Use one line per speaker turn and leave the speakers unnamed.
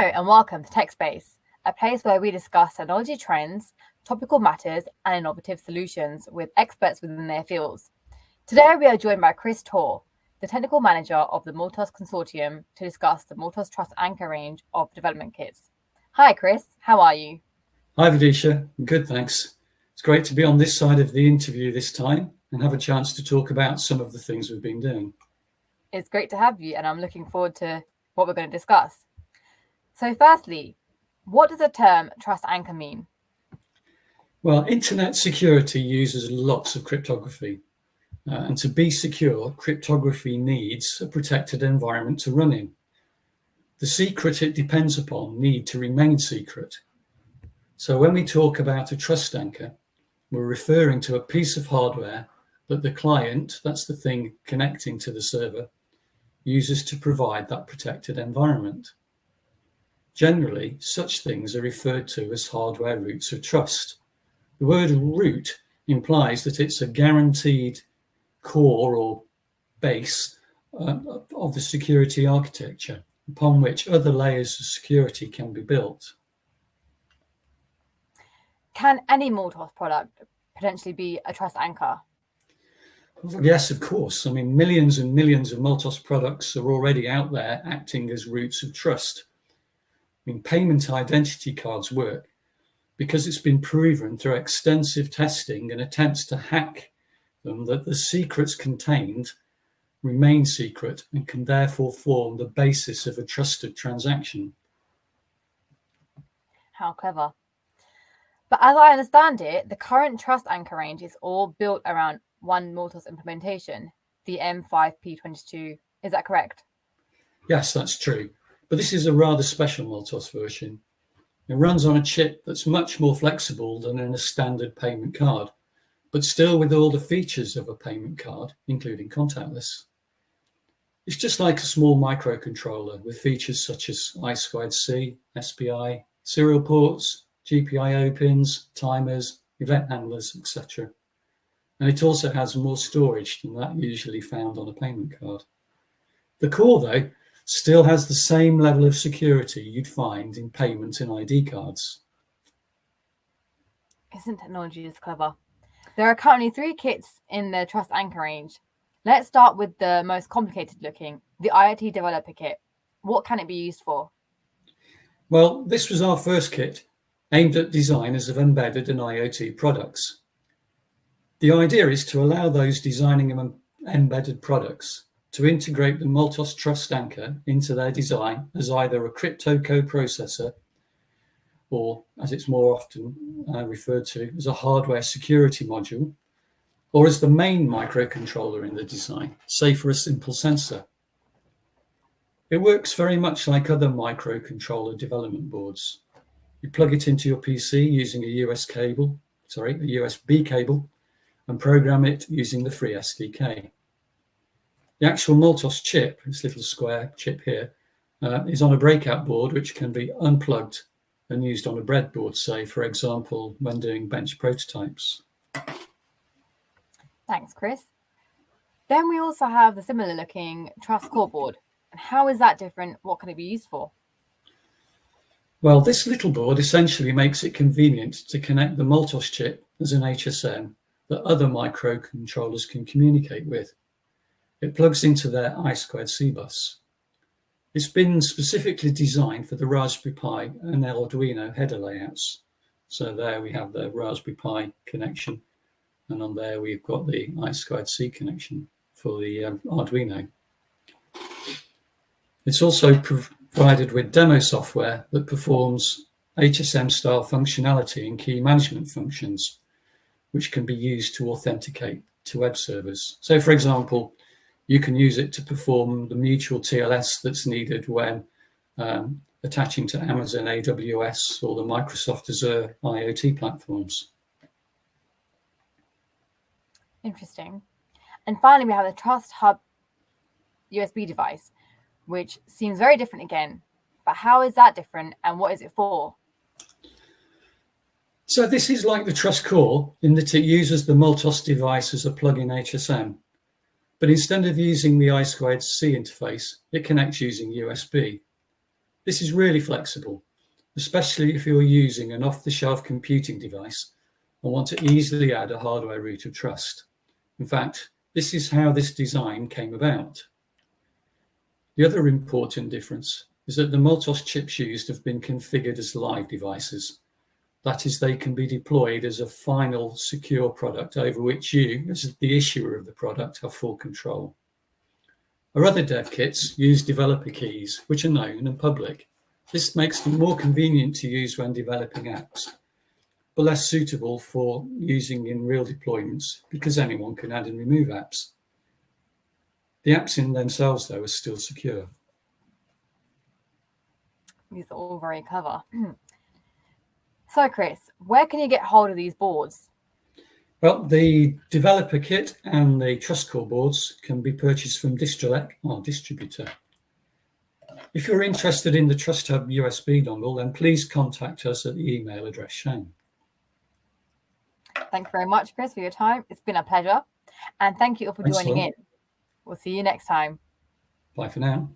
and welcome to TechSpace, a place where we discuss technology trends, topical matters, and innovative solutions with experts within their fields. Today, we are joined by Chris Torr, the technical manager of the MULTOS Consortium, to discuss the MULTOS Trust Anchor range of development kits. Hi, Chris. How are you?
Hi, Vidisha. Good, thanks. It's great to be on this side of the interview this time and have a chance to talk about some of the things we've been doing.
It's great to have you, and I'm looking forward to what we're going to discuss. So firstly, what does the term Trust Anchor mean?
Well, internet security uses lots of cryptography. And to be secure, cryptography needs a protected environment to run in. The secret it depends upon need to remain secret. So when we talk about a trust anchor, we're referring to a piece of hardware that the client, that's the thing connecting to the server, uses to provide that protected environment. Generally, such things are referred to as hardware roots of trust. The word root implies that it's a guaranteed core or base of the security architecture upon which other layers of security can be built.
Can any MULTOS product potentially be a trust anchor?
Well, yes, of course. I mean, millions and millions of MULTOS products are already out there acting as roots of trust. I mean, payment identity cards work because it's been proven through extensive testing and attempts to hack them that the secrets contained remain secret and can therefore form the basis of a trusted transaction.
How clever. But as I understand it, the current Trust Anchor range is all built around one MULTOS implementation, the M5P22. Is that correct?
Yes, that's true. But this is a rather special MULTOS version. It runs on a chip that's much more flexible than in a standard payment card, but still with all the features of a payment card, including contactless. It's just like a small microcontroller with features such as I2C, SPI, serial ports, GPIO pins, timers, event handlers, etc. And it also has more storage than that usually found on a payment card. The core, though, still has the same level of security you'd find in payment and ID cards.
Isn't technology just clever? There are currently 3 kits in the Trust Anchor range. Let's start with the most complicated looking, the IoT Developer Kit. What can it be used for?
Well, this was our first kit, aimed at designers of embedded and IoT products. The idea is to allow those designing embedded products to integrate the MULTOS Trust Anchor into their design as either a crypto coprocessor or, as it's more often referred to, as a hardware security module, or as the main microcontroller in the design, say for a simple sensor. It works very much like other microcontroller development boards. You plug it into your PC using a USB cable, and program it using the free SDK. The actual MULTOS chip, this little square chip here, is on a breakout board which can be unplugged and used on a breadboard, say, for example, when doing bench prototypes.
Thanks, Chris. Then we also have the similar looking Trust Core board. And how is that different? What can it be used for?
Well, this little board essentially makes it convenient to connect the MULTOS chip as an HSM that other microcontrollers can communicate with. It plugs into their I2C bus. It's been specifically designed for the Raspberry Pi and Arduino header layouts. So there we have the Raspberry Pi connection, and on there we've got the I2C connection for the Arduino. It's also provided with demo software that performs HSM-style functionality and key management functions, which can be used to authenticate to web servers. So, for example, you can use it to perform the mutual TLS that's needed when attaching to Amazon AWS or the Microsoft Azure IoT platforms.
Interesting. And finally, we have the Trust Hub USB device, which seems very different again. But how is that different and what is it for?
So this is like the Trust Core in that it uses the MULTOS device as a plug-in HSM. But instead of using the I2C interface, it connects using USB. This is really flexible, especially if you're using an off-the-shelf computing device and want to easily add a hardware root of trust. In fact, this is how this design came about. The other important difference is that the MULTOS chips used have been configured as live devices. That is, they can be deployed as a final secure product over which you, as the issuer of the product, have full control. Our other dev kits use developer keys, which are known and public. This makes them more convenient to use when developing apps, but less suitable for using in real deployments because anyone can add and remove apps. The apps in themselves, though, are still secure.
These are all very clever. So, Chris, where can you get hold of these boards?
Well, the developer kit and the Trust Core boards can be purchased from Distrelec, our distributor. If you're interested in the Trust Hub USB dongle, then please contact us at the email address shown.
Thank you very much, Chris, for your time. It's been a pleasure. And thank you all for joining in. We'll see you next time.
Bye for now.